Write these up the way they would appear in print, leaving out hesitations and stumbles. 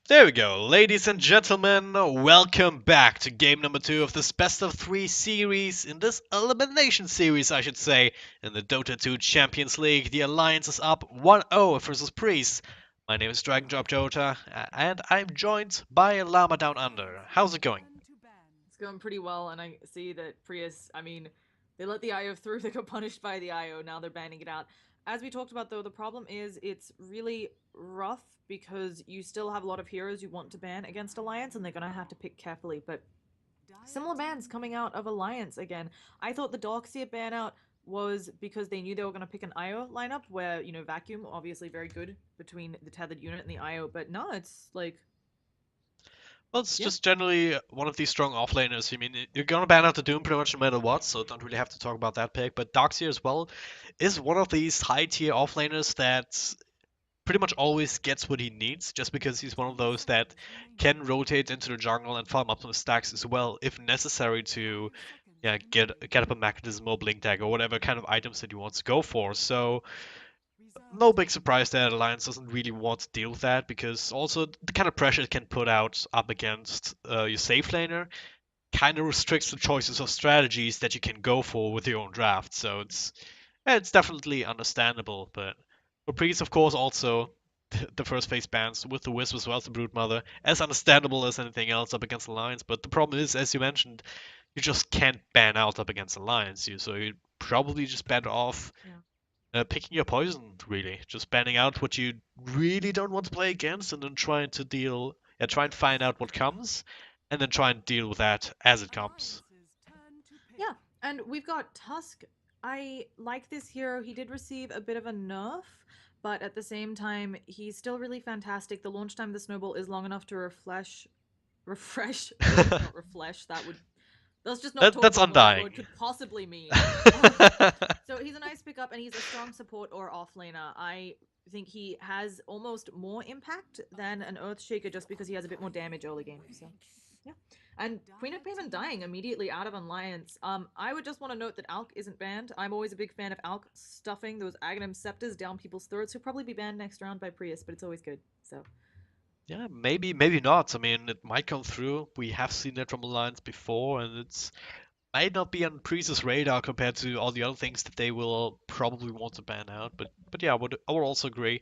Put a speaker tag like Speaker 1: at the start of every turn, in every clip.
Speaker 1: There we go, ladies and gentlemen, welcome back to game number 2 of this best of 3 series, in this elimination series I should say, in the Dota 2 Champions League. The Alliance is up 1-0 versus PRIES. My name is Dragon Drop Dota, and I'm joined by Llama Down Under. How's it going?
Speaker 2: It's going pretty well, and I see that PRIES, I mean, they let the IO through, they got punished by the IO, now they're banning it out. As we talked about, though, the problem is it's really rough because you still have a lot of heroes you want to ban against Alliance, and they're gonna have to pick carefully, but similar bans coming out of Alliance again. I thought the D2CL ban out was because they knew they were going to pick an IO lineup where, you know, Vacuum, obviously very good between the tethered unit and the IO, but no, it's like,
Speaker 1: Well, it's
Speaker 2: yeah.
Speaker 1: just generally one of these strong offlaners. I mean, you're gonna ban out the Doom pretty much no matter what, so don't really have to talk about that pick. But Darkseer as well is one of these high tier offlaners that pretty much always gets what he needs, just because he's one of those that can rotate into the jungle and farm up some stacks as well, if necessary to get up a mechanism or blink dagger or whatever kind of items that he wants to go for. So no big surprise that Alliance doesn't really want to deal with that, because also the kind of pressure it can put out up against your safe laner kind of restricts the choices of strategies that you can go for with your own draft. So it's definitely understandable. But for Priest, of course, also the first phase bans with the Wisp as well as the Broodmother, as understandable as anything else up against Alliance. But the problem is, as you mentioned, you just can't ban out up against Alliance. So you probably just better off
Speaker 2: Yeah.
Speaker 1: picking your poison, really. Just banning out what you really don't want to play against, and then try and find out what comes, and then try and deal with that as it comes.
Speaker 2: Yeah, and we've got Tusk. I like this hero. He did receive a bit of a nerf, but at the same time, he's still really fantastic. The launch time of the snowball is long enough to refresh, not refresh. Let's just not talk
Speaker 1: That's
Speaker 2: about what that
Speaker 1: undying.
Speaker 2: word could possibly mean. So he's a nice pickup, and he's a strong support or offlaner. I think he has almost more impact than an Earthshaker just because he has a bit more damage early game. So yeah. And Queen of Payment dying immediately out of Alliance. I would just want to note that Alk isn't banned. I'm always a big fan of Alk stuffing those Aghanim Scepters down people's throats. He'll probably be banned next round by Prius, but it's always good. So
Speaker 1: Yeah, maybe not. I mean, it might come through. We have seen it from Alliance before, and it's might not be on Priest's radar compared to all the other things that they will probably want to ban out. But yeah, I would also agree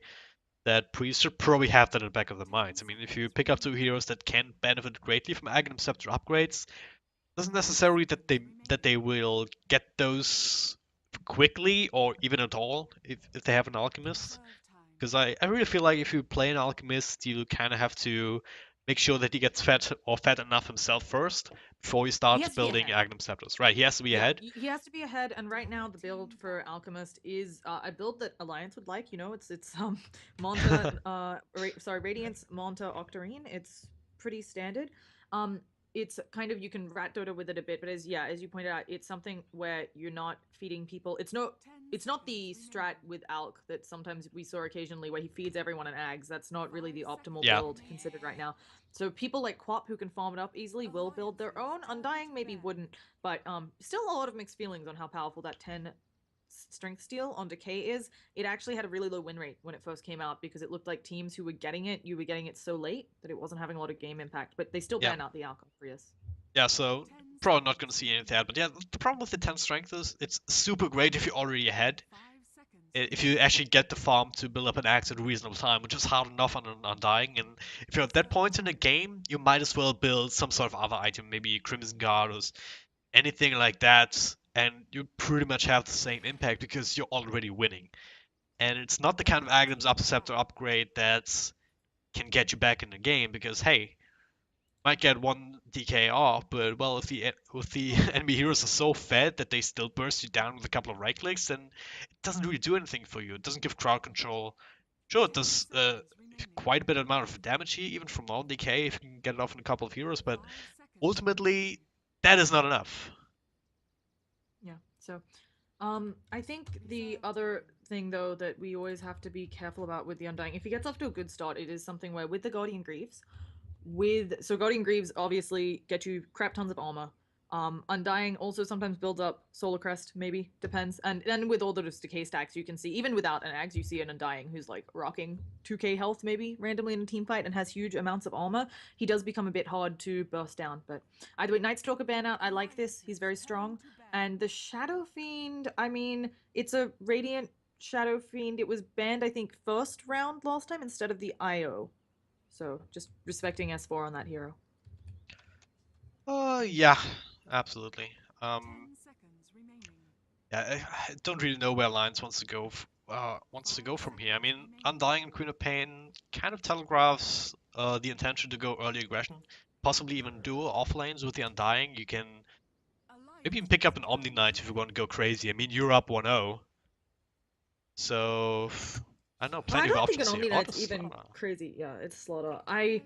Speaker 1: that Priest should probably have that in the back of their minds. I mean, if you pick up two heroes that can benefit greatly from Aghanim Scepter upgrades, doesn't necessarily that they will get those quickly or even at all if they have an alchemist. Because I really feel like if you play an alchemist, you kind of have to make sure that he gets fed or fed enough himself first before you
Speaker 2: he
Speaker 1: start
Speaker 2: has to be
Speaker 1: building
Speaker 2: ahead.
Speaker 1: Aghanim Scepters. Right, he has to be
Speaker 2: Yeah,
Speaker 1: ahead.
Speaker 2: he has to be ahead, and right now the build for Alchemist is a build that Alliance would like. You know, it's Monta, Radiance, Monta, Octarine. It's pretty standard. Um, it's kind of you can rat Dota with it a bit, but as you pointed out, it's something where you're not feeding people. It's not the strat with Alk that sometimes we saw occasionally where he feeds everyone an Ags. That's not really the optimal
Speaker 1: Yeah.
Speaker 2: build considered right now. So people like Quap who can farm it up easily will build their own. Undying maybe wouldn't, but still a lot of mixed feelings on how powerful that 10 strength steal on Decay is. It actually had a really low win rate when it first came out because it looked like teams who were getting it, you were getting it so late that it wasn't having a lot of game impact. But they still
Speaker 1: Yeah.
Speaker 2: ban out the Alchemy Prius.
Speaker 1: Yeah, so probably not going to see any of that. But yeah, the problem with the 10 strength is it's super great if you're already ahead. If you actually get the farm to build up an axe at a reasonable time, which is hard enough on Undying. And if you're at that point in the game, you might as well build some sort of other item, maybe Crimson Guard or anything like that, and you pretty much have the same impact because you're already winning. And it's not the kind of Aghanim's Scepter upgrade that can get you back in the game, because hey, might get one DK off, but well, if the enemy heroes are so fed that they still burst you down with a couple of right clicks, then it doesn't really do anything for you. It doesn't give crowd control. Sure, it does quite a bit of amount of damage here, even from non DK if you can get it off in a couple of heroes, but ultimately that is not enough.
Speaker 2: Yeah. So I think the other thing though that we always have to be careful about with the Undying, if he gets off to a good start, it is something where with the Guardian Greaves, Guardian Greaves obviously get you crap tons of armor. Undying also sometimes builds up Solar Crest, maybe depends. And then with all those decay stacks, you can see even without an Ags, you see an Undying who's like rocking 2k health maybe randomly in a team fight and has huge amounts of armor. He does become a bit hard to burst down, but either way, Nightstalker ban out. I like this. He's very strong. And the Shadow Fiend, I mean, it's a Radiant Shadow Fiend. It was banned, I think, first round last time instead of the IO. So just respecting S4 on that hero.
Speaker 1: Yeah, absolutely. Yeah, I don't really know where Alliance wants to go from here. I mean, Undying and Queen of Pain kind of telegraphs the intention to go early aggression, possibly even duo off lanes with the Undying. You can maybe even pick up an Omni Knight if you want to go crazy. I mean, you're up 1-0, so I don't know,
Speaker 2: But I
Speaker 1: plenty of
Speaker 2: don't think an
Speaker 1: options here.
Speaker 2: Omni
Speaker 1: Oh,
Speaker 2: Knight's
Speaker 1: the
Speaker 2: even
Speaker 1: Slaughter.
Speaker 2: crazy. Yeah, it's Slaughter. I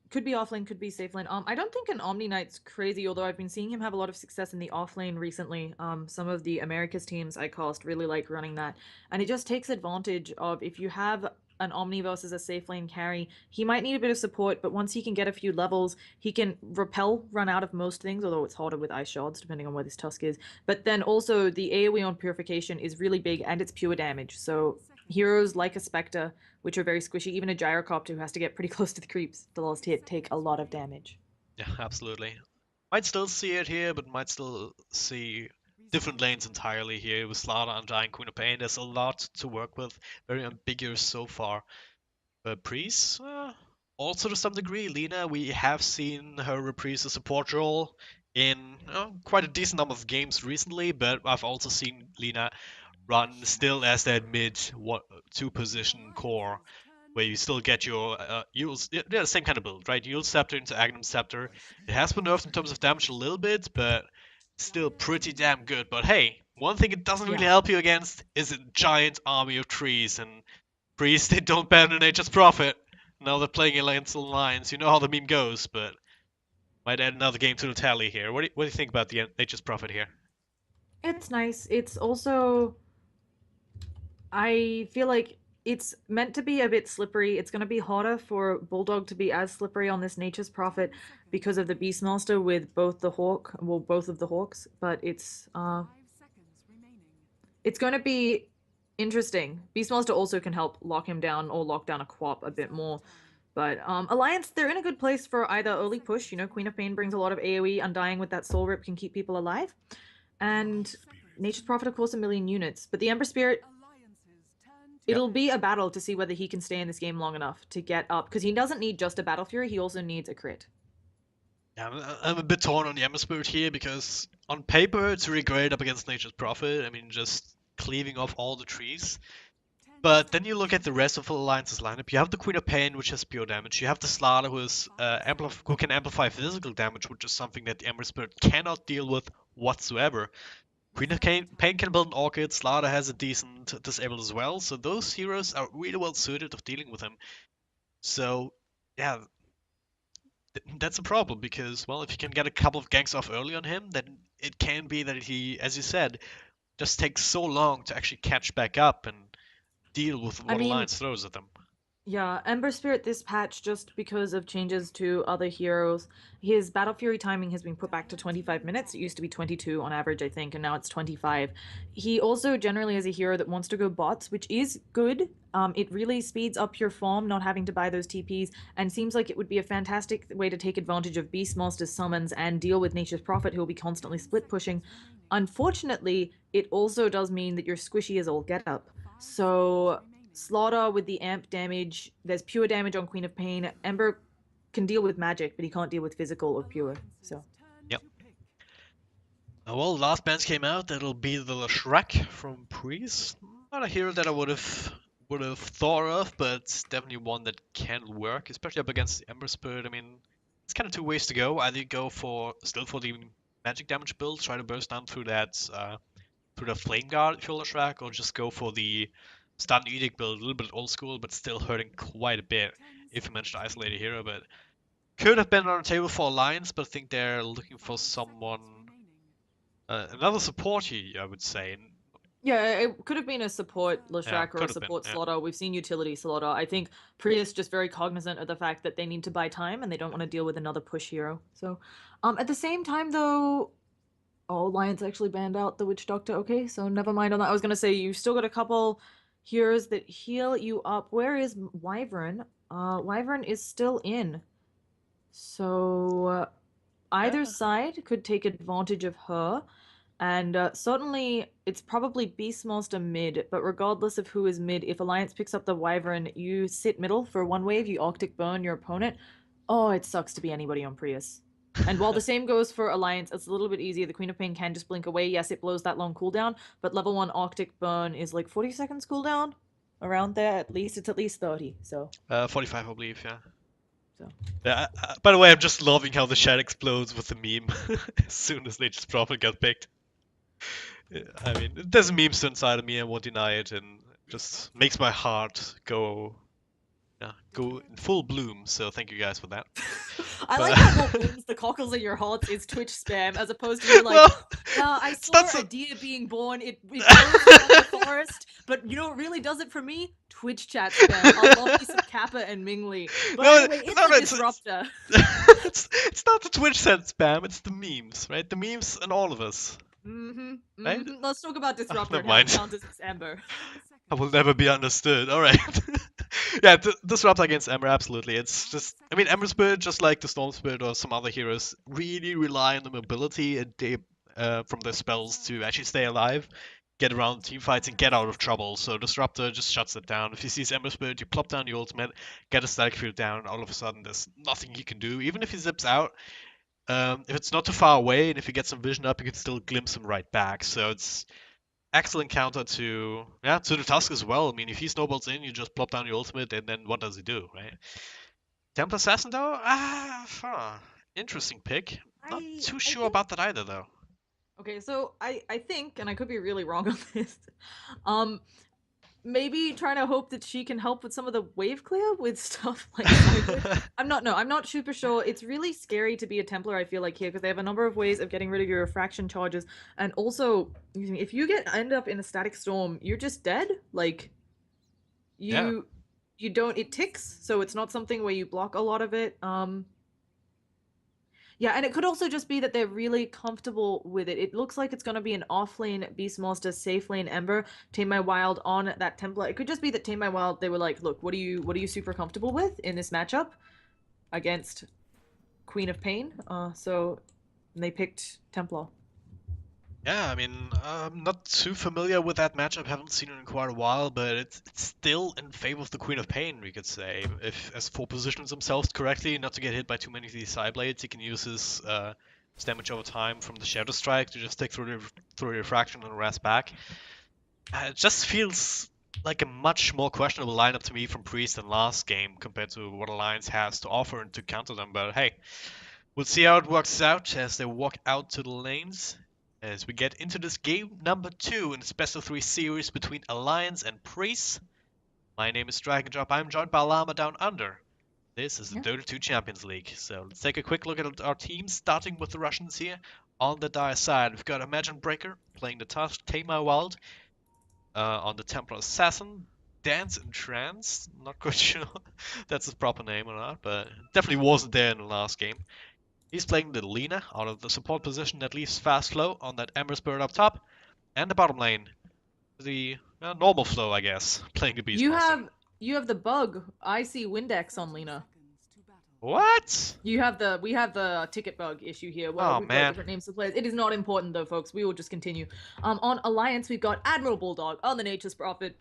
Speaker 2: could be offlane, could be safe lane. I don't think an Omni Knight's crazy, although I've been seeing him have a lot of success in the offlane recently. Some of the Americas teams I cast really like running that, and it just takes advantage of if you have an Omni versus a safe lane carry, he might need a bit of support, but once he can get a few levels, he can repel, run out of most things, although it's harder with ice shards, depending on where this Tusk is. But then also, the AoE on Purification is really big, and it's pure damage, so heroes like a Spectre which are very squishy. Even a gyrocopter who has to get pretty close to the creeps, the last hit, take a lot of damage.
Speaker 1: Yeah, absolutely. Might still see it here, but might still see different lanes entirely here with Slaughter, Undying, Queen of Pain. There's a lot to work with. Very ambiguous so far. But Priest, also to some degree, Lina, we have seen her reprise the support role in quite a decent number of games recently, but I've also seen Lina run still as that mid two position core where you still get your yeah, the same kind of build, right? Eul Scepter into Agnum Scepter. It has been nerfed in terms of damage a little bit, but still pretty damn good. But hey, one thing it doesn't really
Speaker 2: Yeah.
Speaker 1: help you against is a giant army of trees, and trees they don't ban Nature's Prophet. Now they're playing against Alliance. You know how the meme goes, but might add another game to the tally here. What do you think about the Nature's Prophet here?
Speaker 2: It's nice. It's also, I feel like it's meant to be a bit slippery. It's going to be harder for Bulldog to be as slippery on this Nature's Prophet because of the Beastmaster with both the Hawk, well, both of the Hawks, but it's going to be interesting. Beastmaster also can help lock him down or lock down a Quap a bit more. But Alliance, they're in a good place for either early push. You know, Queen of Pain brings a lot of AoE. Undying with that Soul Rip can keep people alive. And Nature's Prophet, of course, a million units. But the Ember Spirit,
Speaker 1: Yep.
Speaker 2: it'll be a battle to see whether he can stay in this game long enough to get up. Because he doesn't need just a Battle Fury, he also needs a crit.
Speaker 1: Yeah, I'm a bit torn on the Ember Spirit here because on paper it's really great up against Nature's Prophet. I mean, just cleaving off all the trees. But then you look at the rest of the Alliance's lineup. You have the Queen of Pain, which has pure damage. You have the Slaughter, who can amplify physical damage, which is something that the Ember Spirit cannot deal with whatsoever. Queen of Pain can build an Orchid. Slaughter has a decent disabled as well. So those heroes are really well suited of dealing with him. So yeah, that's a problem because, well, if you can get a couple of ganks off early on him, then it can be that he, as you said, just takes so long to actually catch back up and deal with
Speaker 2: I
Speaker 1: what
Speaker 2: mean,
Speaker 1: Alliance throws at them.
Speaker 2: yeah, Ember Spirit this patch, just because of changes to other heroes, his Battle Fury timing has been put back to 25 minutes. It used to be 22 on average, I think, and now it's 25. He also generally is a hero that wants to go bots, which is good. It really speeds up your farm, not having to buy those TPs, and seems like it would be a fantastic way to take advantage of Beastmaster's summons and deal with Nature's Prophet, who will be constantly split pushing. Unfortunately, it also does mean that your squishy is all get up. So Slaughter with the amp damage. There's pure damage on Queen of Pain. Ember can deal with magic, but he can't deal with physical or pure. So
Speaker 1: Yep. Well, last bands came out. That'll be the Shrek from PRIES. Not a hero that I would have thought of, but definitely one that can work, especially up against the Ember Spirit. I mean, it's kind of two ways to go. Either you go for the magic damage build, try to burst down through the Flame Guard if you're the Shrek, or just go for the Stun Edict build, a little bit old school, but still hurting quite a bit if you manage to isolate a hero. But could have been on the table for Alliance, but I think they're looking for someone, another support here, I would say.
Speaker 2: Yeah, it could have been a support
Speaker 1: Yeah,
Speaker 2: Leshrac or a
Speaker 1: could have been.
Speaker 2: support
Speaker 1: Yeah.
Speaker 2: Slaughter. We've seen utility Slaughter. I think Prius just very cognizant of the fact that they need to buy time and they don't want to deal with another push hero. So, at the same time though, oh, Alliance actually banned out the Witch Doctor. Okay, so never mind on that. I was gonna say you still got a couple heroes that heal you up. Where is Wyvern? Wyvern is still in. So either
Speaker 1: Yeah.
Speaker 2: side could take advantage of her. And certainly, it's probably Beastmaster mid, but regardless of who is mid, if Alliance picks up the Wyvern, you sit middle for one wave, you Arctic Burn your opponent. Oh, it sucks to be anybody on Prius. And while the same goes for Alliance, it's a little bit easier. The Queen of Pain can just blink away. Yes, it blows that long cooldown, but level 1 Arctic Burn is like 40 seconds cooldown? Around there, at least. It's at least 30, so.
Speaker 1: 45, I believe. Yeah.
Speaker 2: So.
Speaker 1: Yeah. By the way, I'm just loving how the chat explodes with the meme as soon as they just drop and get picked. I mean, there's memes inside of me. I won't deny it, and it just makes my heart go, yeah, go in full bloom. So thank you guys for that.
Speaker 2: I like
Speaker 1: But
Speaker 2: how what warms the cockles in your hearts is Twitch spam, as opposed to you're like,
Speaker 1: well,
Speaker 2: yeah, I
Speaker 1: it's
Speaker 2: saw
Speaker 1: not so.
Speaker 2: a deer being born. It blows from the forest, but you know what really does it for me? Twitch chat spam. I love me some Kappa and Mingli. But
Speaker 1: No,
Speaker 2: anyway, it's
Speaker 1: no,
Speaker 2: a
Speaker 1: no,
Speaker 2: disruptor.
Speaker 1: it's not the Twitch set spam. It's the memes, right? The memes and all of us, right?
Speaker 2: Let's talk about
Speaker 1: Oh,
Speaker 2: disruptor
Speaker 1: never
Speaker 2: and how it
Speaker 1: mind.
Speaker 2: counters this Ember.
Speaker 1: I will never be understood. All right. Yeah, disrupt against Ember, absolutely. It's just, I mean, Ember Spirit, just like the Storm Spirit or some other heroes, really rely on the mobility and from their spells to actually stay alive, get around team fights, and get out of trouble. So Disruptor just shuts it down. If he sees Ember Spirit, you plop down the ultimate, get a static field down, and all of a sudden there's nothing he can do. Even if he zips out, if it's not too far away, and if you get some vision up, you can still glimpse him right back. So it's excellent counter to, yeah, to the Tusk as well. I mean, if he snowballs in, you just plop down your ultimate, and then what does he do, right? Temple Assassin though, interesting pick. Not too
Speaker 2: I
Speaker 1: sure
Speaker 2: think
Speaker 1: about that either though.
Speaker 2: okay, so I think, and I could be really wrong on this, um, maybe trying to hope that she can help with some of the wave clear with stuff like Cyclid. I'm not super sure. It's really scary to be a Templar, I feel like, here, because they have a number of ways of getting rid of your refraction charges. And also, if you end up in a static storm, you're just dead. Like,
Speaker 1: Yeah,
Speaker 2: you don't, it ticks, so it's not something where you block a lot of it. Yeah, and it could also just be that they're really comfortable with it. It looks like it's going to be an offlane Beastmaster, safe lane Ember, Tame My Wild on that template. It could just be that Tame My Wild, they were like, look, what are you super comfortable with in this matchup against Queen of Pain? So they picked Templar.
Speaker 1: yeah. I mean, I'm not too familiar with that matchup. Haven't seen it in quite a while, but it's still in favor of the Queen of Pain, we could say. If S4 positions themselves correctly, not to get hit by too many of these side blades, he can use his damage over time from the Shadow Strike to just take through the refraction and rest back. It just feels like a much more questionable lineup to me from Priest than last game compared to what Alliance has to offer and to counter them. But hey, we'll see how it works out as they walk out to the lanes. As we get into this game number 2 in this best of 3 series between Alliance and Priest. My name is Dragon Drop. I'm joined by Llama Down Under. This is the
Speaker 2: Yeah.
Speaker 1: Dota 2 Champions League. So let's take a quick look at our teams, starting with the Russians here. On the dire side, we've got Imagine Breaker playing the Tusk, Tame My Wild, on the Templar Assassin, Dance and Trance. Not quite sure that's his proper name or not, but definitely wasn't there in the last game. He's playing the Lina out of the support position that leaves fast flow on that Ember Spirit up top, and the bottom lane, the normal flow, I guess, playing the
Speaker 2: You
Speaker 1: Beastmaster.
Speaker 2: have you have the bug. I see Windex on Lena.
Speaker 1: What?
Speaker 2: We have the ticket bug issue here. Well,
Speaker 1: Oh
Speaker 2: we've got
Speaker 1: man.
Speaker 2: different names for players. It is not important though, folks. We will just continue. On Alliance, we've got Admiral Bulldog on the Nature's Prophet.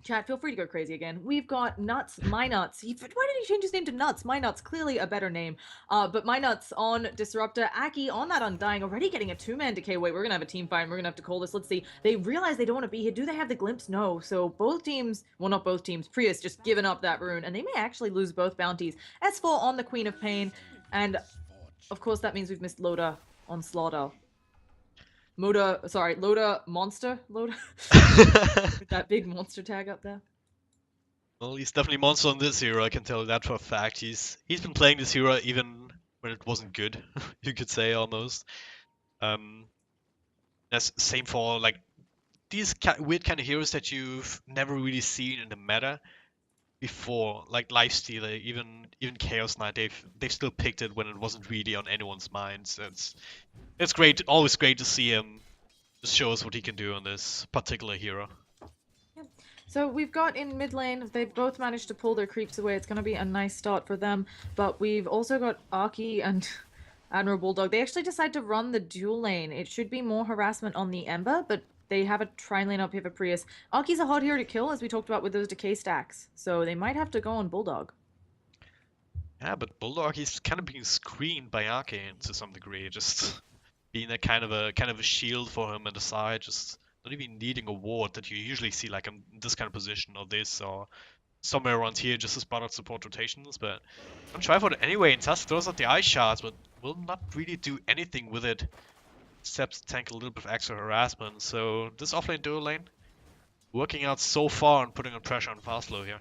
Speaker 2: Chat, feel free to go crazy again. We've got Nuts, My Nuts. Why did he change his name to Nuts? My Nuts, clearly a better name. But My Nuts on Disruptor. Aki on that Undying, already getting a two-man decay. Wait, we're gonna have a team fight and we're gonna have to call this. Let's see. They realize they don't want to be here. Do they have the glimpse? No. So both teams, well, not both teams. Prius just giving up that rune, and they may actually lose both bounties. S4 on the Queen of Pain, and of course that means we've missed Loda on Slaughter. Loda Monster? Loda? With that big monster tag up there.
Speaker 1: Well, he's definitely monster on this hero. I can tell you that for a fact. He's been playing this hero even when it wasn't good, you could say almost. Um, that's same for like these weird kind of heroes that you've never really seen in the meta before, like Lifestealer, even Chaos Knight. They've still picked it when it wasn't really on anyone's minds. It's great, always great to see him just show us what he can do on this particular hero.
Speaker 2: Yeah. So we've got in mid lane, they've both managed to pull their creeps away. It's going to be a nice start for them. But we've also got Aki and Admiral Bulldog. They actually decide to run the dual lane. It should be more harassment on the Ember, but they have a tri-lane up here for Prius. Aki's a hot hero to kill, as we talked about with those decay stacks. So they might have to go on Bulldog.
Speaker 1: Yeah, but Bulldog, he's kind of being screened by Arcane to some degree, just being a kind of a shield for him at the side, just not even needing a ward that you usually see like in this kind of position or this or somewhere around here just as part of support rotations. But I'm trying for it anyway, and Tusk throws out the ice shards, but will not really do anything with it except tank a little bit of extra harassment. So this offlane dual lane working out so far and putting on pressure on Fastlow here.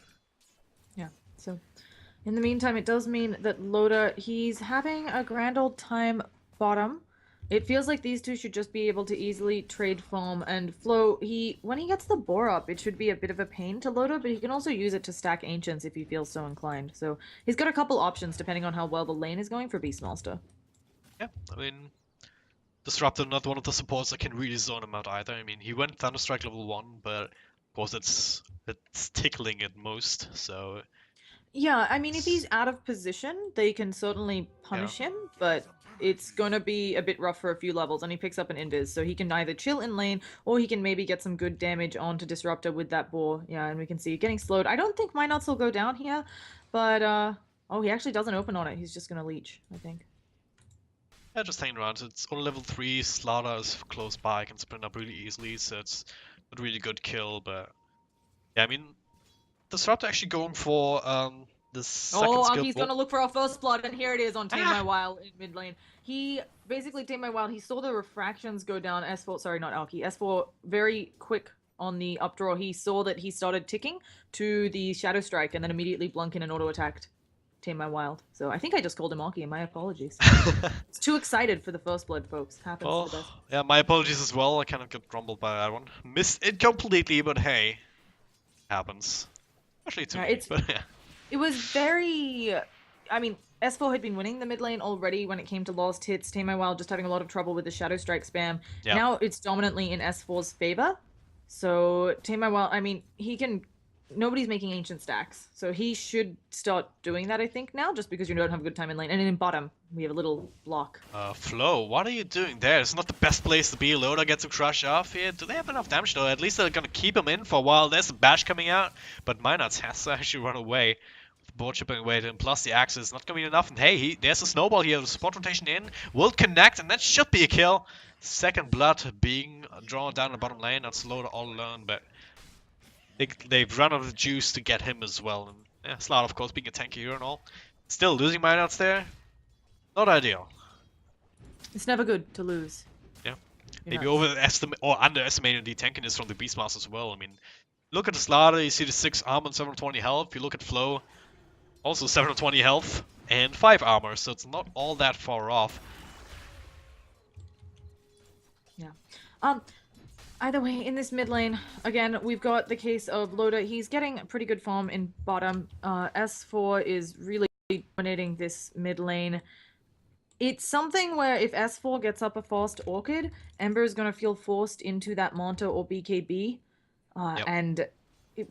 Speaker 2: Yeah, so in the meantime, it does mean that Loda, he's having a grand old time bottom. It feels like these two should just be able to easily trade foam and Flo, when he gets the boar up, it should be a bit of a pain to Loda, but he can also use it to stack ancients if he feels so inclined. So he's got a couple options depending on how well the lane is going for Beastmaster.
Speaker 1: Yeah, I mean, Disruptor not one of the supports that can really zone him out either. I mean, he went Thunderstrike level 1, but of course it's tickling at most, so
Speaker 2: Yeah, I mean, if he's out of position, they can certainly
Speaker 1: yeah.
Speaker 2: punish him, but it's gonna be a bit rough for a few levels, and he picks up an invis, so he can either chill in lane, or he can maybe get some good damage onto Disruptor with that boar. Yeah, and we can see getting slowed. I don't think Minots will go down here, but, oh, he actually doesn't open on it. He's just gonna leech, I think.
Speaker 1: Yeah, just hanging around. It's on level 3, Slaughter is close by, can sprint up really easily, so it's a really good kill, but yeah, I mean, Disruptor actually going for the second
Speaker 2: Oh,
Speaker 1: skill.
Speaker 2: Aki's
Speaker 1: Oh,
Speaker 2: gonna look for a first blood, and here it is on Tame My
Speaker 1: ah!
Speaker 2: Wild in mid lane. He basically Tame My Wild. He saw the refractions go down. S4, sorry, not Alki. S4 very quick on the updraw. He saw that he started ticking to the Shadow Strike, and then immediately Blunkin and auto attacked Tame My Wild. So I think I just called him Aki, and my apologies. It's too excited for the first blood, folks. Happens
Speaker 1: Well,
Speaker 2: to the best.
Speaker 1: yeah, my apologies as well. I kind of got grumbled by that one. Missed it completely, but hey, happens. Especially to
Speaker 2: Yeah,
Speaker 1: me, but yeah.
Speaker 2: it was very. I mean, S4 had been winning the mid lane already when it came to lost hits. Tame My Wild just having a lot of trouble with the Shadow Strike spam.
Speaker 1: Yeah.
Speaker 2: Now it's dominantly in S4's favor. So Tame My Wild, I mean, he can. Nobody's making ancient stacks, so he should start doing that. I think now, just because you don't have a good time in lane. And in bottom, we have a little block.
Speaker 1: Flo, what are you doing there? It's not the best place to be. Loda gets to crush off here. Do they have enough damage though? At least they're gonna keep him in for a while. There's a bash coming out, but Minots has to actually run away. With board chipping away, and plus the axe is not gonna be enough. And hey, there's a snowball here. The support rotation in will connect, and that should be a kill. Second blood being drawn down the bottom lane. That's Loda all alone, but they've run out of the juice to get him as well. And yeah, Slot, of course, being a tanky hero and all. Still losing Minots there. Not ideal.
Speaker 2: It's never good to lose.
Speaker 1: Yeah.
Speaker 2: You're
Speaker 1: Maybe
Speaker 2: nuts.
Speaker 1: overestimate or underestimating the tankiness from the Beastmaster as well. I mean, look at the Slaughter, you see the 6 armor and 720 health. You look at Flow, also 720 health and 5 armor, so it's not all that far off.
Speaker 2: Yeah. Um, Either way, in this mid lane, again, we've got the case of Loda. He's getting pretty good farm in bottom. S4 is really dominating this mid lane. It's something where if S4 gets up a fast Orchid, Ember is going to feel forced into that Manta or BKB.
Speaker 1: Yep.
Speaker 2: And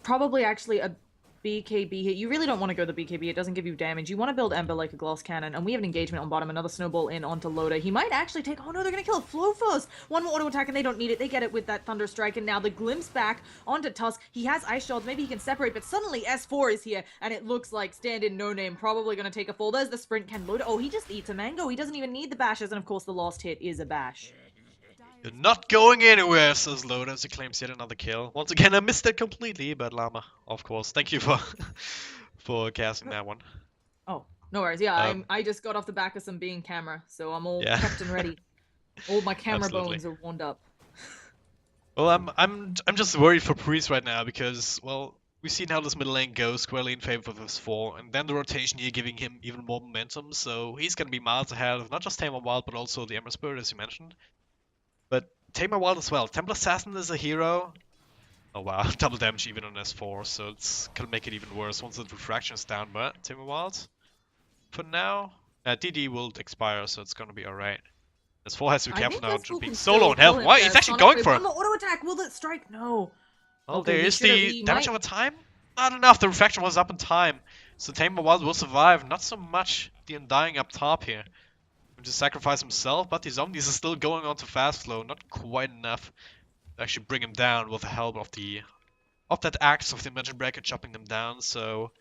Speaker 2: probably actually a BKB hit. You really don't want to go the BKB. It doesn't give you damage. You want to build Ember like a glass cannon. And we have an engagement on bottom. Another snowball in onto Loda. He might actually take... Oh no, they're going to kill Flow first. One more auto attack and they don't need it. They get it with that Thunder Strike. And now the glimpse back onto Tusk. He has Ice Shards. Maybe he can separate. But suddenly S4 is here. And it looks like stand-in no name. Probably going to take a fall. There's the sprint. Can Loda... Oh, he just eats a mango. He doesn't even need the bashes. And of course the last hit is a bash.
Speaker 1: You're not going anywhere, says Loda as he claims yet another kill. Once again, I missed it completely, but Llama, of course. Thank you for for casting that one.
Speaker 2: Oh, no worries. Yeah, I just got off the back of some being camera, so I'm all prepped and ready. All my camera bones are warmed up.
Speaker 1: Well, I'm just worried for Priest right now because, well, we've seen how this middle lane goes squarely in favor of his 4, and then the rotation here giving him even more momentum, so he's gonna be miles ahead of not just Tamer Wild but also the Ember Spirit as you mentioned. But Tamer Wild as well. Temple Assassin is a hero. Oh wow, double damage even on S4, so it's gonna make it even worse once the refraction is down, but Tamer Wild, for now, DD will expire, so it's gonna be alright. S4 has to be
Speaker 2: I
Speaker 1: careful
Speaker 2: think
Speaker 1: now,
Speaker 2: S4
Speaker 1: being
Speaker 2: can
Speaker 1: so low
Speaker 2: still
Speaker 1: on
Speaker 2: kill
Speaker 1: health.
Speaker 2: him.
Speaker 1: Why?
Speaker 2: Yeah,
Speaker 1: He's actually
Speaker 2: Sonic
Speaker 1: going
Speaker 2: Wave.
Speaker 1: for
Speaker 2: One
Speaker 1: him!
Speaker 2: more auto attack. Will it strike? No.
Speaker 1: Well,
Speaker 2: Okay,
Speaker 1: there
Speaker 2: he
Speaker 1: is
Speaker 2: should have.
Speaker 1: the
Speaker 2: He
Speaker 1: damage
Speaker 2: might.
Speaker 1: over time. Not enough, the refraction was up in time. So Tamer Wild will survive, not so much the Undying up top here. To sacrifice himself, but the zombies are still going on to fast flow, not quite enough to actually bring him down with the help of that axe of the Imagine Breaker chopping them down, so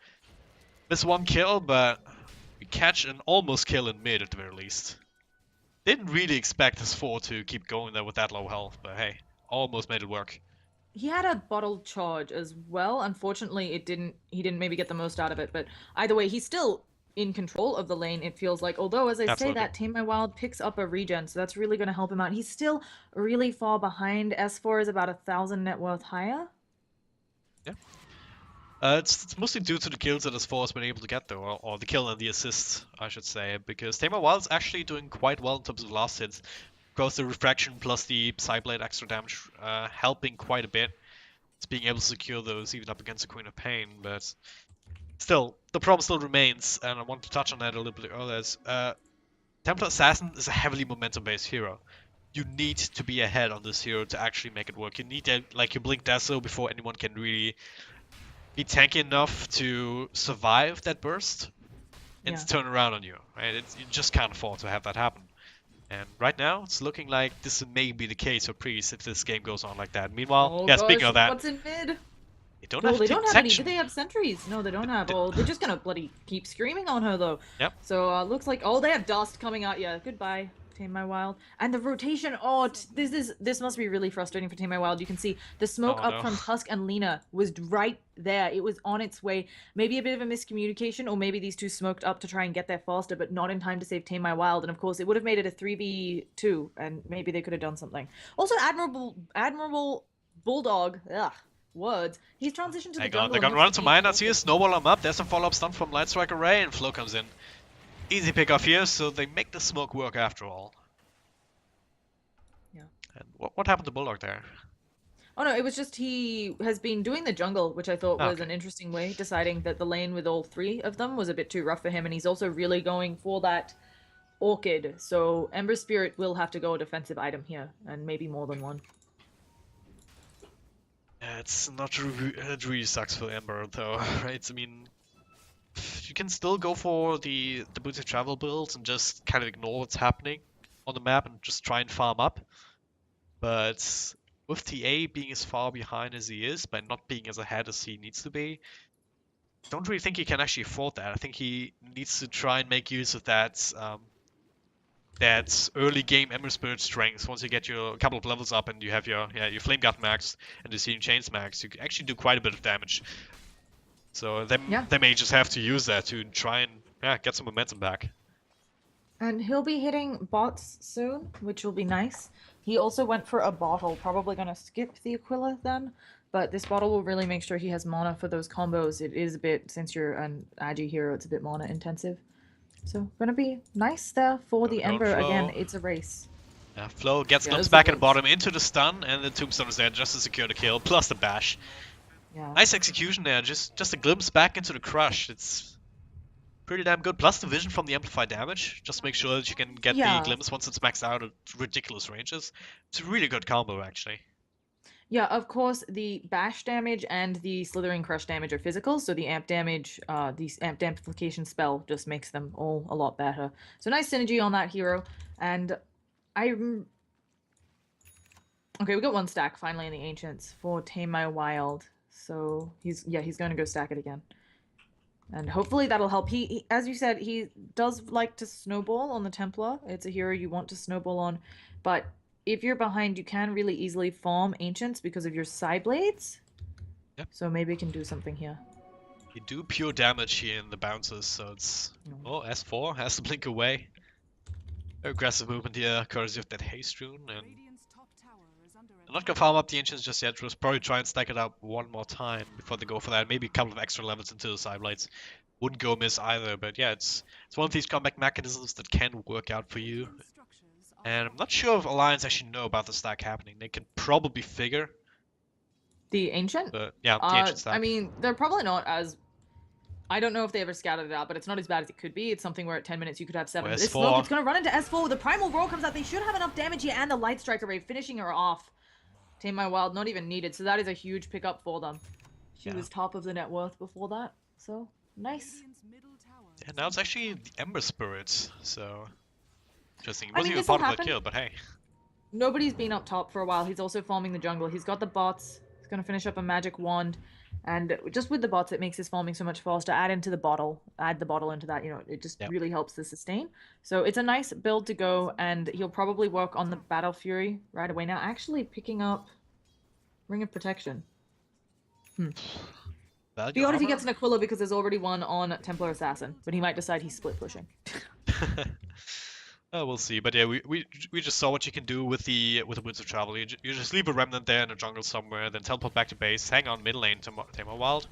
Speaker 1: miss one kill, but we catch an almost kill in mid at the very least. Didn't really expect his 4 to keep going there with that low health, but hey, almost made it work.
Speaker 2: He had a bottle charge as well. Unfortunately, it didn't. He didn't maybe get the most out of it. But either way, he's still in control of the lane. It feels like. Although, as I say
Speaker 1: Absolutely.
Speaker 2: that, Tame My Wild picks up a regen, so that's really going to help him out. He's still really far behind. S4 is about 1,000 net worth higher.
Speaker 1: Yeah. It's mostly due to the kills that S4 has been able to get though, or the kill and the assist, I should say, because Tamer Wild's actually doing quite well in terms of last hits. Because the refraction plus the Psyblade extra damage helping quite a bit. It's being able to secure those even up against the Queen of Pain, but still, the problem still remains, and I want to touch on that a little bit earlier. Templar Assassin is a heavily momentum-based hero. You need to be ahead on this hero to actually make it work. You need like, you blink Dazzle before anyone can really be tanky enough to survive that burst and to turn around on you, right? You just can't afford to have that happen. And right now, it's looking like this may be the case for PRIES if this game goes on like that. Meanwhile,
Speaker 2: Oh
Speaker 1: yeah, speaking
Speaker 2: gosh,
Speaker 1: of that,
Speaker 2: what's in mid?
Speaker 1: they don't
Speaker 2: Well,
Speaker 1: have
Speaker 2: they
Speaker 1: to
Speaker 2: don't
Speaker 1: take
Speaker 2: have any. Do
Speaker 1: section.
Speaker 2: they have sentries? No, they don't have.
Speaker 1: D-
Speaker 2: Oh, they're just gonna bloody keep screaming on her though.
Speaker 1: Yep.
Speaker 2: So looks like they have dust coming out. Yeah, goodbye, Tame My Wild. And the rotation. Oh, this must be really frustrating for Tame My Wild. You can see the smoke
Speaker 1: Oh
Speaker 2: up
Speaker 1: no.
Speaker 2: from Tusk and Lena was right there. It was on its way. Maybe a bit of a miscommunication, or maybe these two smoked up to try and get there faster, but not in time to save Tame My Wild. And of course, it would have made it a 3v2, and maybe they could have done something. Also, Admirable Bulldog. Ugh. Words. He's transitioned to the
Speaker 1: Hang on,
Speaker 2: jungle
Speaker 1: they're
Speaker 2: and
Speaker 1: gonna
Speaker 2: looks
Speaker 1: run
Speaker 2: to
Speaker 1: into
Speaker 2: be
Speaker 1: mine. That's here.
Speaker 2: awesome.
Speaker 1: Snowball him up. There's some follow-up stun from Light Striker Ray, and Flow comes in. Easy pick off here, so they make the smoke work after all.
Speaker 2: Yeah.
Speaker 1: And what happened to Bulldog there?
Speaker 2: Oh no, it was just he has been doing the jungle, which I thought
Speaker 1: Oh,
Speaker 2: was
Speaker 1: okay.
Speaker 2: an interesting way, deciding that the lane with all three of them was a bit too rough for him, and he's also really going for that Orchid. So Ember Spirit will have to go a defensive item here, and maybe more than one.
Speaker 1: Yeah, it's not it really sucks for Ember though, right? I mean, you can still go for the booty travel builds and just kind of ignore what's happening on the map and just try and farm up. But with TA being as far behind as he is, by not being as ahead as he needs to be, don't really think he can actually afford that. I think he needs to try and make use of that early game Ember Spirit strength. Once you get your couple of levels up and you have your Flame Guard max and the Searing Chains max, you can actually do quite a bit of damage. So they may just have to use that to try and get some momentum back.
Speaker 2: And he'll be hitting bots soon, which will be nice. He also went for a bottle, probably gonna skip the Aquila then, but this bottle will really make sure he has mana for those combos. It is a bit, since you're an Agi hero, it's a bit mana intensive. So gonna be nice there for the
Speaker 1: Going
Speaker 2: Ember. Again,
Speaker 1: Flow.
Speaker 2: it's a race.
Speaker 1: Flow gets glimpse
Speaker 2: it's a
Speaker 1: back at the
Speaker 2: race.
Speaker 1: bottom into the stun, and the Tombstone is there just to secure the kill, plus the bash.
Speaker 2: Yeah.
Speaker 1: Nice execution there, just a glimpse back into the crush. It's pretty damn good. Plus the vision from the amplified damage, just to make sure that you can get the glimpse once it's maxed out at ridiculous ranges. It's a really good combo, actually.
Speaker 2: Yeah, of course, the bash damage and the slithering crush damage are physical, so the amp damage, the amp amplification spell just makes them all a lot better. So nice synergy on that hero, and okay, we got one stack finally in the Ancients for Tame My Wild. So he's going to go stack it again. And hopefully that'll help. He, as you said, he does like to snowball on the Templar. It's a hero you want to snowball on. But if you're behind, you can really easily farm Ancients because of your Psyblades.
Speaker 1: Yep.
Speaker 2: So maybe we can do something here.
Speaker 1: You do pure damage here in the bounces, so it's... Oh, S4 has to blink away. Aggressive movement here, courtesy of that haste rune, and I'm not gonna farm up the Ancients just yet, just probably try and stack it up one more time before they go for that. Maybe a couple of extra levels into the Psyblades. Wouldn't go miss either, but yeah, it's one of these comeback mechanisms that can work out for you. And I'm not sure if Alliance actually know about the stack happening. They can probably figure,
Speaker 2: The ancient?
Speaker 1: but yeah, the ancient
Speaker 2: I
Speaker 1: stack.
Speaker 2: mean, they're probably not as. I don't know if they ever scattered it out, but it's not as bad as it could be. It's something where at 10 minutes you could have
Speaker 1: Oh,
Speaker 2: 7. But this smoke,
Speaker 1: S4.
Speaker 2: it's going to run into S4. The Primal Roar comes out. They should have enough damage here, and the Light Striker Ray finishing her off. Tame My Wild, not even needed. So that is a huge pickup for them. She
Speaker 1: Yeah.
Speaker 2: was top of the net worth before that. So, nice.
Speaker 1: Yeah, now it's actually the Ember Spirits, so interesting. It
Speaker 2: I
Speaker 1: wasn't
Speaker 2: mean,
Speaker 1: even
Speaker 2: this will
Speaker 1: part of the
Speaker 2: happen.
Speaker 1: kill, but hey.
Speaker 2: Nobody's been up top for a while. He's also farming the jungle. He's got the bots. He's going to finish up a magic wand. And just with the bots, it makes his farming so much faster. Add the bottle into that. It just
Speaker 1: Yep.
Speaker 2: really helps the sustain. So it's a nice build to go, and he'll probably work on the Battle Fury right away. Now, actually picking up Ring of Protection.
Speaker 1: Value
Speaker 2: Be odd if he
Speaker 1: armor?
Speaker 2: gets an Aquila because there's already one on Templar Assassin, but he might decide he's split pushing.
Speaker 1: Oh, we'll see. But yeah, we just saw what you can do with the Winds of Travel. You just leave a remnant there in the jungle somewhere, then teleport back to base, hang on mid lane to Tamer Wild.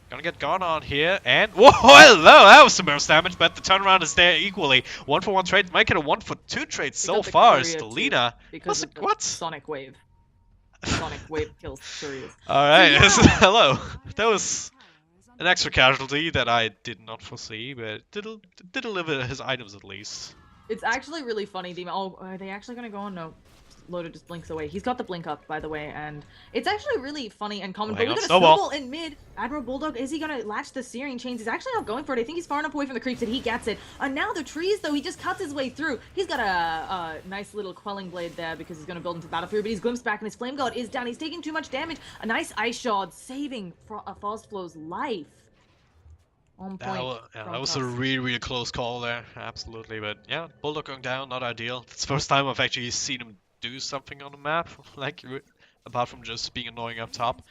Speaker 1: Gonna get gone on here, and whoa, hello, that was some burst damage, but the turnaround is there equally. 1-for-1 trade, might get a 1-for-2 trade so far. Stelina,
Speaker 2: because of the
Speaker 1: what?
Speaker 2: Sonic Wave. Sonic Wave kills couriers.
Speaker 1: All right,
Speaker 2: So, yeah.
Speaker 1: hello. That was an extra casualty that I did not foresee, but did deliver his items at least.
Speaker 2: It's actually really funny. Oh, are they actually going to go on? No. Loader just blinks away. He's got the blink up, by the way, and it's actually really funny and common.
Speaker 1: Oh,
Speaker 2: but
Speaker 1: hang
Speaker 2: we
Speaker 1: on,
Speaker 2: got a
Speaker 1: snowball.
Speaker 2: snowball in mid. Admiral Bulldog, is he going to latch the Searing Chains? He's actually not going for it. I think he's far enough away from the creeps that he gets it. And now the trees, though, he just cuts his way through. He's got a nice little Quelling Blade there because he's going to build into Battle Fury, but he's glimpsed back and his Flame God is down. He's taking too much damage. A nice Ice Shard saving Fast Flow's life. On point.
Speaker 1: That was a really close call there, absolutely. But yeah, Bulldog going down, not ideal. It's the first time I've actually seen him do something on the map, like apart from just being annoying up top.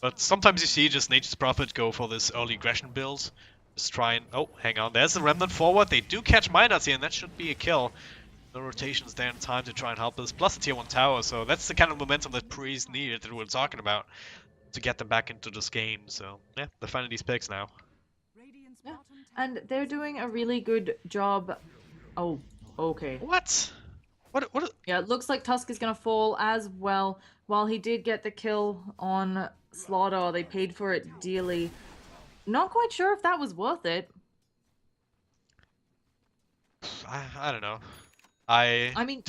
Speaker 1: But sometimes you see just Nature's Prophet go for this early aggression build. Just try and... Oh, hang on, there's a Remnant forward. They do catch Miners here, and that should be a kill. No rotations there in time to try and help us, plus a tier 1 tower, so that's the kind of momentum that PRIES needed that we were talking about to get them back into this game. So yeah, they're finding these picks now.
Speaker 2: Yeah. And they're doing a really good job. Oh, okay.
Speaker 1: What? What?
Speaker 2: Yeah, it looks like Tusk is gonna fall as well. While he did get the kill on Slaughter, they paid for it dearly. Not quite sure if that was worth it.
Speaker 1: I don't know. I
Speaker 2: mean,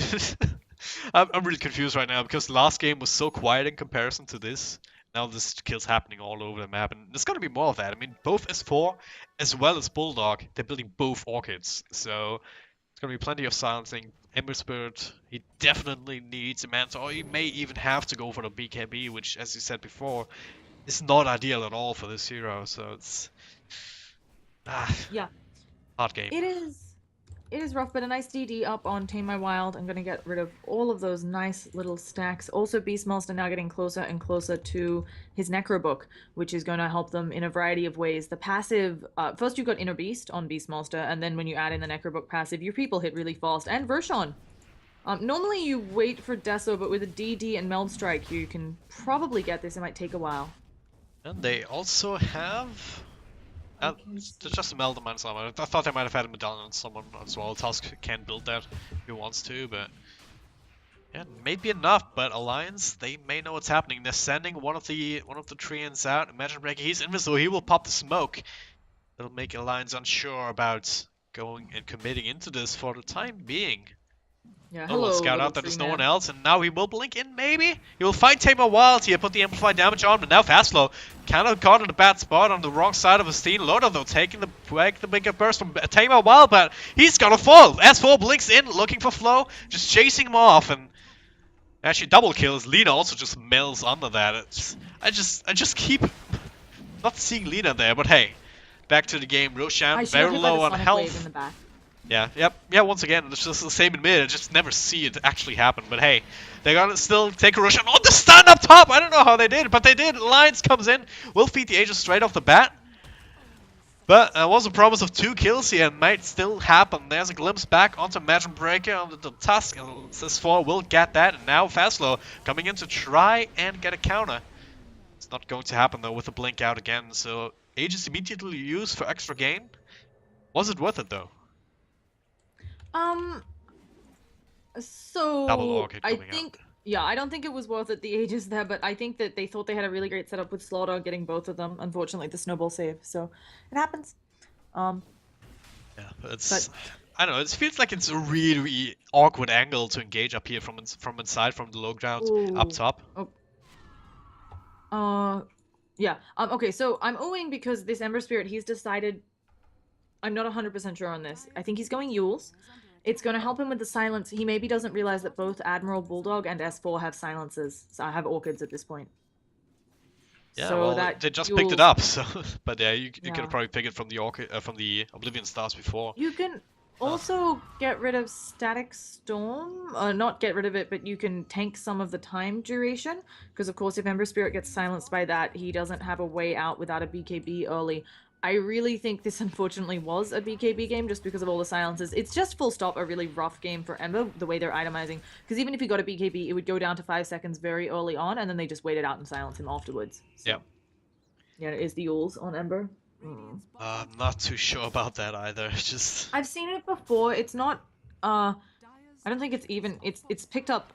Speaker 1: I'm really confused right now because last game was so quiet in comparison to this. Now this kill's happening all over the map, and there's gonna be more of that. I mean, both S4 as well as Bulldog, they're building both orchids, so there's gonna be plenty of silencing. Ember Spirit, he definitely needs a Manta, or he may even have to go for the BKB, which, as you said before, is not ideal at all for this hero. So it's
Speaker 2: yeah,
Speaker 1: hard game.
Speaker 2: It is rough, but a nice DD up on Tame My Wild. I'm going to get rid of all of those nice little stacks. Also, Beastmaster now getting closer and closer to his Necro Book, which is going to help them in a variety of ways. The passive, first you got Inner Beast on Beastmaster, and then when you add in the Necro Book passive, your people hit really fast. And Vershon. Normally you wait for Deso, but with a DD and Meld Strike, you can probably get this. It might take a while.
Speaker 1: And they also have... just a Melda Mine Summon. I thought they might have had a medallion on someone as well. Tusk can build that if he wants to, but yeah, maybe enough. But Alliance, they may know what's happening. They're sending one of the treants out. Imagine Breaker, he's invisible. He will pop the smoke. That'll make Alliance unsure about going and committing into this for the time being.
Speaker 2: Yeah,
Speaker 1: Oh, we'll scout out that
Speaker 2: tree
Speaker 1: there's no
Speaker 2: man.
Speaker 1: one else, and now he will blink in, maybe? He will find Tamer Wild here, put the amplified damage on, but now Fastflow kind of caught in a bad spot on the wrong side of his team. Loader, though, taking the bigger burst from Tamer Wild, but he's gonna fall. S4 blinks in, looking for Flow, just chasing him off, and actually double kills. Lina also just melts under that. I just keep not seeing Lina there, but hey, back to the game. Roshan very low on health.
Speaker 2: In the back.
Speaker 1: Yeah, once again, it's just the same in mid, I just never see it actually happen, but hey, they're gonna still take a rush on the stun up top! I don't know how they did, but they did! Alliance comes in, will feed the Aegis straight off the bat. But there was a promise of 2 kills here, and might still happen. There's a glimpse back onto Magic Breaker on the Tusk, and S4 will get that, and now Fastflow coming in to try and get a counter. It's not going to happen though with the blink out again, so Aegis immediately used for extra gain. Was it worth it though? Double
Speaker 2: So
Speaker 1: Orchid
Speaker 2: I
Speaker 1: coming out.
Speaker 2: think, yeah, I don't think it was worth it the ages there, but I think that they thought they had a really great setup with Slaughter getting both of them. Unfortunately, the snowball save, so it happens. Um,
Speaker 1: Yeah,
Speaker 2: but
Speaker 1: I don't know. It feels like it's a really awkward angle to engage up here from inside from the low ground up
Speaker 2: ooh,
Speaker 1: top.
Speaker 2: oh, yeah. Okay, so I'm owing because this Ember Spirit, he's decided. I'm not 100% sure on this. I think he's going Yules. It's going to help him with the silence. He maybe doesn't realize that both Admiral Bulldog and S4 have silences. So I have orchids at this point.
Speaker 1: Yeah,
Speaker 2: So
Speaker 1: well,
Speaker 2: that
Speaker 1: they just picked it
Speaker 2: Yules,
Speaker 1: up, so but yeah, you could
Speaker 2: yeah.
Speaker 1: have probably picked it from the from the Oblivion Stars before.
Speaker 2: You can
Speaker 1: Uh,
Speaker 2: also get rid of Static Storm. Not get rid of it, but you can tank some of the time duration. Because, of course, if Ember Spirit gets silenced by that, he doesn't have a way out without a BKB early. I really think this unfortunately was a BKB game just because of all the silences. It's just full stop a really rough game for Ember, the way they're itemizing. Because even if he got a BKB, it would go down to 5 seconds very early on, and then they just waited out and silence him afterwards.
Speaker 1: yeah,
Speaker 2: So, yeah, it is the Yules on Ember. Mm.
Speaker 1: I'm not too sure about that either. Just
Speaker 2: I've seen it before. It's not I don't think it's even it's picked up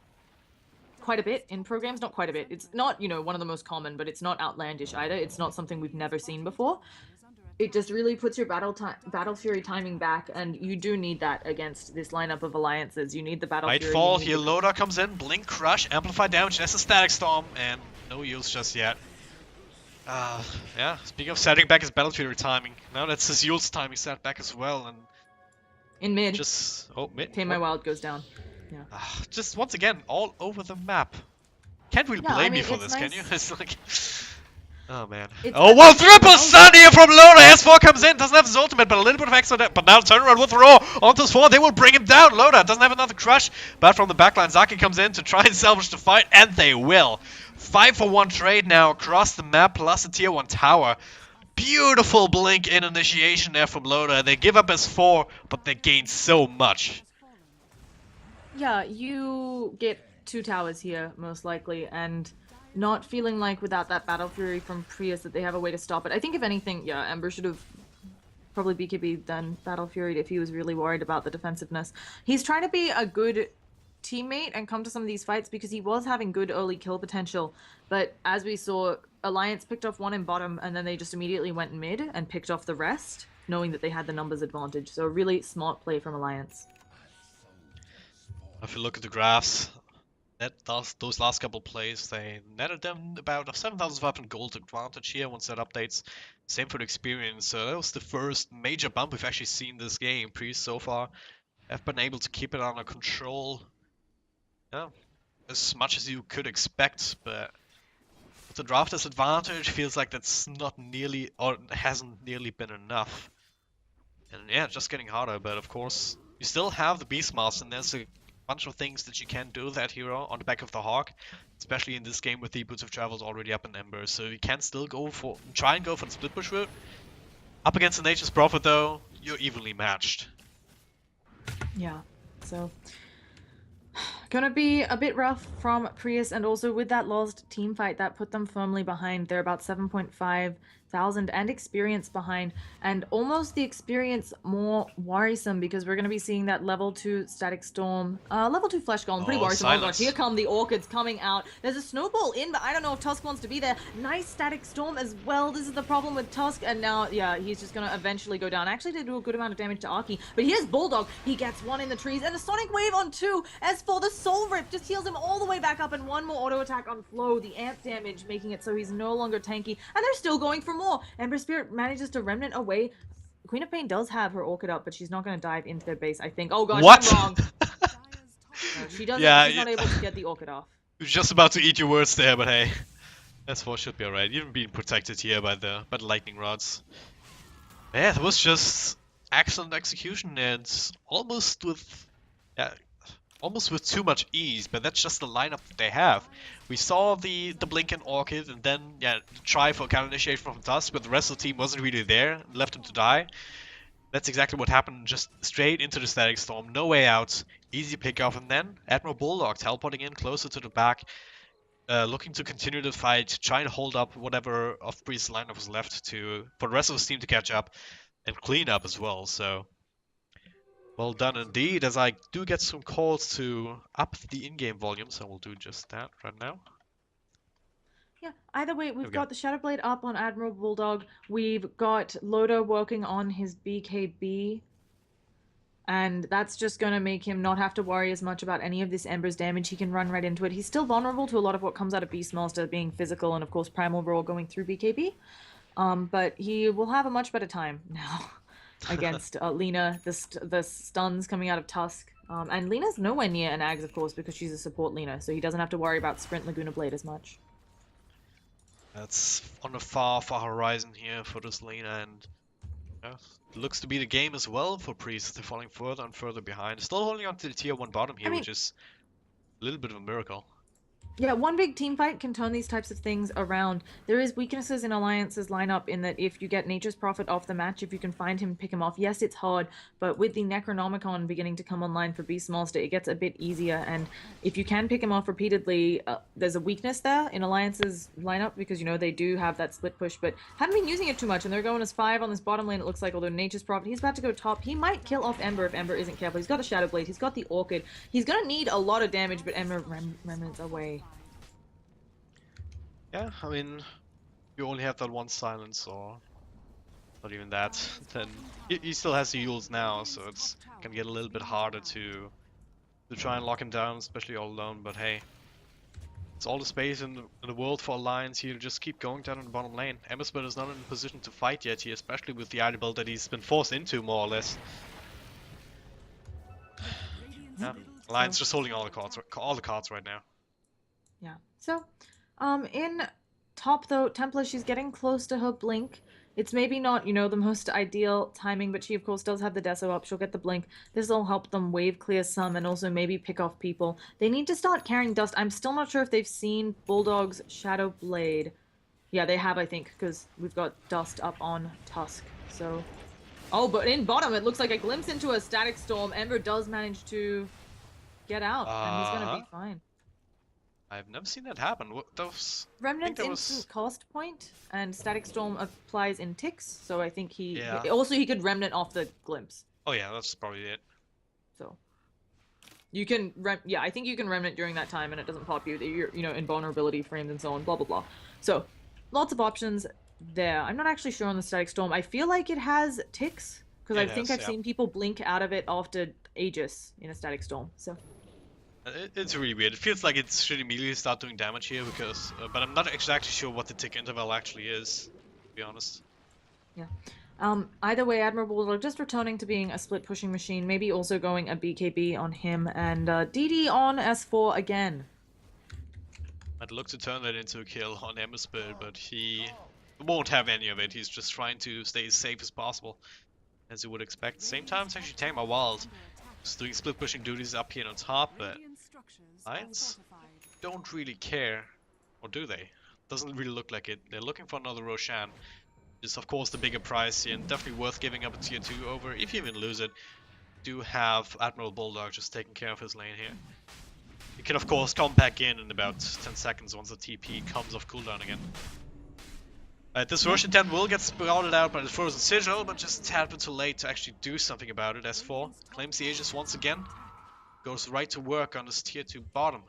Speaker 2: quite a bit in programs, not quite a bit. It's not, one of the most common, but it's not outlandish either. It's not something we've never seen before. It just really puts your battle fury timing back, and you do need that against this lineup of alliances. You need the battle fury, you
Speaker 1: Nightfall
Speaker 2: need
Speaker 1: here.
Speaker 2: the
Speaker 1: Loda comes in, Blink Crush, Amplify damage. That's a Static Storm, and no use just yet. Yeah. Speaking of setting back his Battle Fury timing, now that's his Yule's timing set back as well, and
Speaker 2: in mid.
Speaker 1: just mid.
Speaker 2: Tame My
Speaker 1: What?
Speaker 2: Wild goes down. Yeah.
Speaker 1: Just once again, all over the map. Can't really
Speaker 2: Yeah, I
Speaker 1: blame you
Speaker 2: mean,
Speaker 1: for
Speaker 2: it's
Speaker 1: this, can you?
Speaker 2: nice.
Speaker 1: It's like, oh man.
Speaker 2: It's
Speaker 1: Oh,
Speaker 2: a
Speaker 1: one
Speaker 2: nice
Speaker 1: triple
Speaker 2: technology.
Speaker 1: stun here from Loda. S4 comes in, doesn't have his ultimate, but a little bit of extra. But now turnaround with Raw onto his 4. They will bring him down. Loda doesn't have another crush, but from the backline, Zaki comes in to try and salvage the fight, and they will. 5-for-1 trade now across the map, plus a tier 1 tower. Beautiful blink in initiation there from Loda. They give up as 4, but they gain so much.
Speaker 2: Yeah, you get 2 towers here, most likely, and not feeling like without that Battle Fury from Prius that they have a way to stop it. I think if anything, yeah, Ember should have probably BKB then Battle Fury if he was really worried about the defensiveness. He's trying to be a good teammate and come to some of these fights because he was having good early kill potential, but as we saw, Alliance picked off one in bottom and then they just immediately went mid and picked off the rest, knowing that they had the numbers advantage. So a really smart play from Alliance.
Speaker 1: If you look at the graphs, those last couple plays, they netted them about a 7,500 gold advantage here once that updates. Same for the experience. So that was the first major bump we've actually seen this game. PRIES so far have been able to keep it under control. Yeah, as much as you could expect, but with the draft disadvantage, feels like that's not nearly, or hasn't nearly been enough. And yeah, just getting harder, but of course, you still have the Beastmaster, and there's a bunch of things that you can do with that hero on the back of the Hawk, especially in this game with the Boots of Travels already up in Ember, so you can still try and go for the split push route. Up against the Nature's Prophet though, you're evenly matched.
Speaker 2: Yeah, so gonna be a bit rough from Prius, and also with that lost team fight that put them firmly behind. They're about 7,500 and experience behind, and almost the experience more worrisome because we're gonna be seeing that level 2 Static Storm, level 2 Flesh Golem, pretty
Speaker 1: Oh,
Speaker 2: worrisome. Oh gosh,
Speaker 1: silence.
Speaker 2: here come the Orchids coming out. There's a snowball in, but I don't know if Tusk wants to be there. Nice Static Storm as well. This is the problem with Tusk, and now, yeah, he's just gonna eventually go down. Actually, they do a good amount of damage to Aki, but here's Bulldog. He gets one in the trees, and a Sonic Wave on 2. As for the Soul Rip, just heals him all the way back up, and one more auto attack on Flow, the amp damage, making it so he's no longer tanky, and they're still going for more. Ember Spirit manages to remnant away. Queen of Pain does have her Orchid up, but she's not going to dive into their base, I think. Oh gosh,
Speaker 1: What?
Speaker 2: I'm wrong. No, she doesn't.
Speaker 1: Yeah,
Speaker 2: She's not able to get the Orchid off.
Speaker 1: you're just about to eat your words there, but hey, S4 should be alright. Even being protected here by the lightning rods. Yeah, it was just excellent execution and almost with, yeah, almost with too much ease, but that's just the lineup that they have. We saw the Blinken Orchid, and then, yeah, the try for counter initiation from Tusk, but the rest of the team wasn't really there and left him to die. That's exactly what happened, just straight into the Static Storm, no way out, easy pick off, and then Admiral Bulldog teleporting in closer to the back, looking to continue the fight, trying to hold up whatever of Priest's lineup was left for the rest of his team to catch up and clean up as well, so Well done indeed, as I do get some calls to up the in-game volume, so we'll do just that right now.
Speaker 2: Yeah, either way,
Speaker 1: There
Speaker 2: we've
Speaker 1: we go.
Speaker 2: got the Shadowblade up on Admiral Bulldog. We've got Loda working on his BKB. And that's just going to make him not have to worry as much about any of this Ember's damage. He can run right into it. He's still vulnerable to a lot of what comes out of Beastmaster being physical and, of course, Primal Roar going through BKB. But he will have a much better time now against Lina, the stuns coming out of Tusk. And Lina's nowhere near an Ags, of course, because she's a support Lina, so he doesn't have to worry about Sprint Laguna Blade as much.
Speaker 1: That's on a far, far horizon here for this Lena, and yeah, it looks to be the game as well for PRIES. They're falling further and further behind. Still holding on to the tier 1 bottom
Speaker 2: I
Speaker 1: here,
Speaker 2: mean,
Speaker 1: which is a little bit of a miracle.
Speaker 2: yeah, one big team fight can turn these types of things around. There is weaknesses in Alliance's lineup in that if you get Nature's Prophet off the match, if you can find him, pick him off. Yes, it's hard, but with the Necronomicon beginning to come online for Beastmaster, it gets a bit easier. And if you can pick him off repeatedly, there's a weakness there in Alliance's lineup because, you know, they do have that split push, but haven't been using it too much. And they're going as 5 on this bottom lane, it looks like, although Nature's Prophet, he's about to go top. He might kill off Ember if Ember isn't careful. He's got a Shadow Blade, he's got the Orchid. He's going to need a lot of damage, but Ember remnants away.
Speaker 1: Yeah, I mean, you only have that one silence, or not even that, then he still has the Yules now, so it's gonna get a little bit harder to try and lock him down, especially all alone, but hey. It's all the space in the world for Alliance here to just keep going down in the bottom lane. Emberspin is not in a position to fight yet here, especially with the item build that he's been forced into, more or less. Yeah, Alliance just holding all the cards right now.
Speaker 2: Yeah. So, in top though, Templar, she's getting close to her blink. It's maybe not, you know, the most ideal timing, but she of course does have the Deso up. She'll get the blink. This will help them wave clear some and also maybe pick off people. They need to start carrying dust. I'm still not sure if they've seen Bulldog's Shadow Blade. Yeah, they have, I think, because we've got dust up on Tusk. So, oh, but in bottom, it looks like a glimpse into a Static Storm. Ember does manage to get out, and he's gonna be fine.
Speaker 1: I've never seen that happen.
Speaker 2: Remnant's instant cost point, and Static Storm applies in ticks, so I think he...
Speaker 1: Yeah.
Speaker 2: Also, he could Remnant off the Glimpse.
Speaker 1: Oh yeah, that's probably it.
Speaker 2: So... You can... Yeah, I think you can Remnant during that time, and it doesn't pop you. You're, you know, invulnerability frames and so on, blah blah blah. So, lots of options there. I'm not actually sure on the Static Storm. I feel like it has ticks, because I think I've seen people blink out of it after Aegis in a Static Storm, so...
Speaker 1: It's really weird. It feels like it should immediately start doing damage here because, but I'm not exactly sure what the tick interval actually is, to be honest.
Speaker 2: Yeah. Either way, Admirable are just returning to being a split pushing machine, maybe also going a BKB on him, and DD on S4 again.
Speaker 1: I'd look to turn that into a kill on Emberspin, but he won't have any of it. He's just trying to stay as safe as possible, as you would expect. Same time, it's actually Tamar Wild. Just doing split pushing duties up here on top, but Lions don't really care, or do they? Doesn't really look like it. They're looking for another Roshan. Is of course the bigger price here, and definitely worth giving up a tier 2 over. If you even lose it, do have Admiral Bulldog just taking care of his lane here. He can of course come back in about 10 seconds once the TP comes off cooldown again. This Roshan 10 will get sprouted out by the Frozen Sigil, but just a tad bit too late to actually do something about it. S4 claims the Aegis once again. Goes right to work on this tier 2 bottom.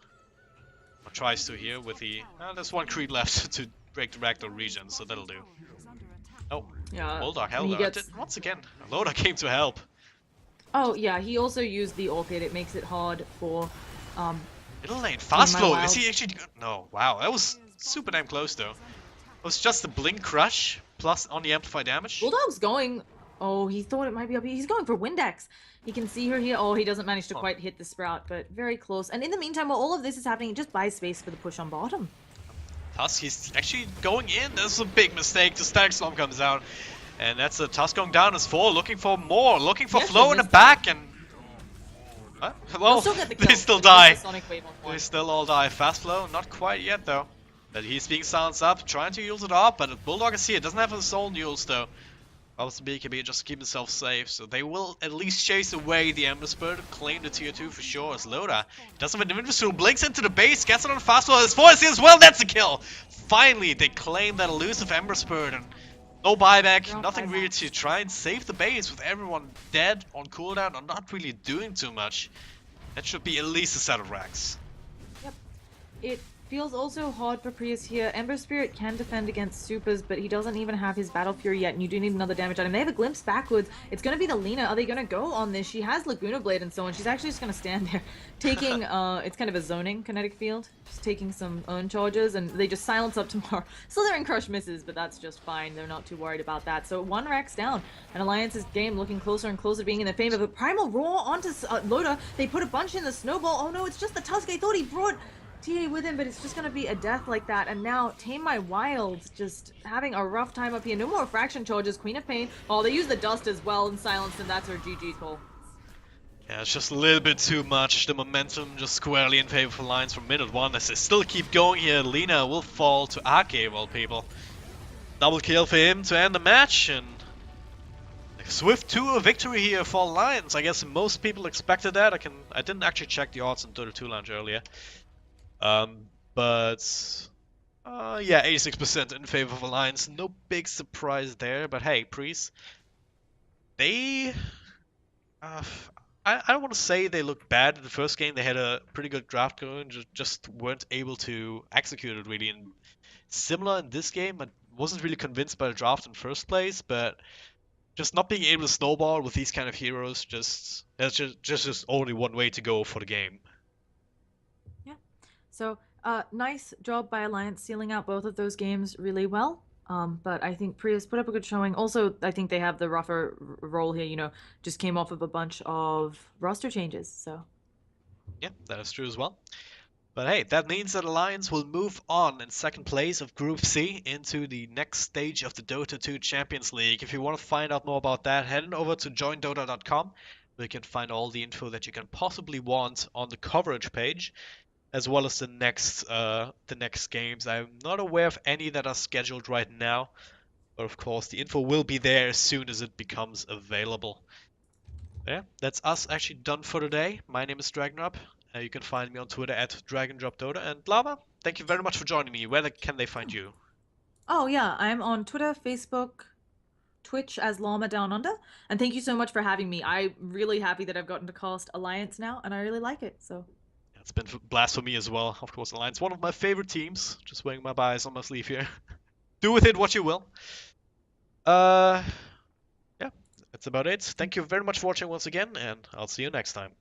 Speaker 1: Or tries to here with the... there's one creep left to break the Ragdoll region, so that'll do. Oh,
Speaker 2: yeah,
Speaker 1: Bulldog held once again, Loda came to help.
Speaker 2: Oh, yeah, he also used the Orchid. It makes it hard for...
Speaker 1: Middle lane, fast flow, is he actually... No, wow, that was super damn close though. It was just the Blink Crush, plus on the Amplify damage.
Speaker 2: Bulldog's going... Oh, he thought it might be up here. He's going for Windex. He can see her here. Oh, he doesn't manage to quite hit the Sprout, but very close. And in the meantime, while all of this is happening, he just buys space for the push on bottom.
Speaker 1: Tusk, he's actually going in. This is a big mistake. The Static Storm comes out. And that's a Tusk going down as 4, looking for more, looking for flow in the back, and... Well, they still die. They still all die. Fast flow, not quite yet though. But he's being silenced up, trying to use it up, but Bulldog is here. Doesn't have his own use though. Also, BKB just to keep himself safe, so they will at least chase away the Ember Spirit, claim the tier 2 for sure, as Loda doesn't have an Invincible, blinks into the base, gets it on fast flow, his force as well, that's a kill! Finally, they claim that elusive Ember Spirit, and No
Speaker 2: They're
Speaker 1: buyback,
Speaker 2: on
Speaker 1: nothing
Speaker 2: 5
Speaker 1: really to
Speaker 2: max.
Speaker 1: try and save the base with everyone dead on cooldown or not really doing too much. That should be at least a set of racks.
Speaker 2: Yep. It feels also hard for Prius here. Ember Spirit can defend against supers, but he doesn't even have his Battle Fury yet, and you do need another damage item. They have a glimpse backwards. It's going to be the Lina. Are they going to go on this? She has Laguna Blade and so on. She's actually just going to stand there, taking, it's kind of a zoning kinetic field. Just taking some urn charges, and they just silence up tomorrow. Slithering Crush misses, but that's just fine. They're not too worried about that. So one Rex down, and Alliance's game looking closer and closer to being in their favor. But Primal Roar onto Loda. They put a bunch in the snowball. Oh no, it's just the Tusk. I thought he brought TA with him, but it's just going to be a death like that. And now Tame My Wild just having a rough time up here. No more fraction charges. Queen of Pain. Oh, they use the dust as well and silence, and that's her GG call.
Speaker 1: Yeah, it's just a little bit too much. The momentum just squarely in favor for Lions from minute 1 as they still keep going here. Lina will fall to Arke of all people. Double kill for him to end the match, and a swift 2 victory here for Lions. I guess most people expected that. I didn't actually check the odds on Dota 2 Lounge earlier. But yeah, 86% in favor of Alliance. No big surprise there. But hey, PRIES, they I don't want to say they looked bad in the first game. They had a pretty good draft going, just weren't able to execute it really. And similar in this game, I wasn't really convinced by the draft in first place, but just not being able to snowball with these kind of heroes, there's just only one way to go for the game.
Speaker 2: Yeah. So, nice job by Alliance sealing out both of those games really well. But I think Prius put up a good showing. Also, I think they have the rougher role here. You know, just came off of a bunch of roster changes. So
Speaker 1: Yeah, that is true as well. But hey, that means that Alliance will move on in second place of Group C into the next stage of the Dota 2 Champions League. If you want to find out more about that, head on over to joindota.com, where you can find all the info that you can possibly want on the coverage page, as well as the next games. I'm not aware of any that are scheduled right now, but of course the info will be there as soon as it becomes available. Yeah, that's us actually done for today. My name is DragonDrop. You can find me on Twitter at DragonDropDota. And Lava, thank you very much for joining me. Where can they find you?
Speaker 2: oh yeah, I'm on Twitter, Facebook, Twitch as Llama Down Under. And thank you so much for having me. I'm really happy that I've gotten to cast Alliance now, and I really like it. So
Speaker 1: It's been a blast for me as well. Of course, Alliance, one of my favorite teams. Just wearing my bias on my sleeve here. Do with it what you will. Uh, yeah, that's about it. Thank you very much for watching once again, and I'll see you next time.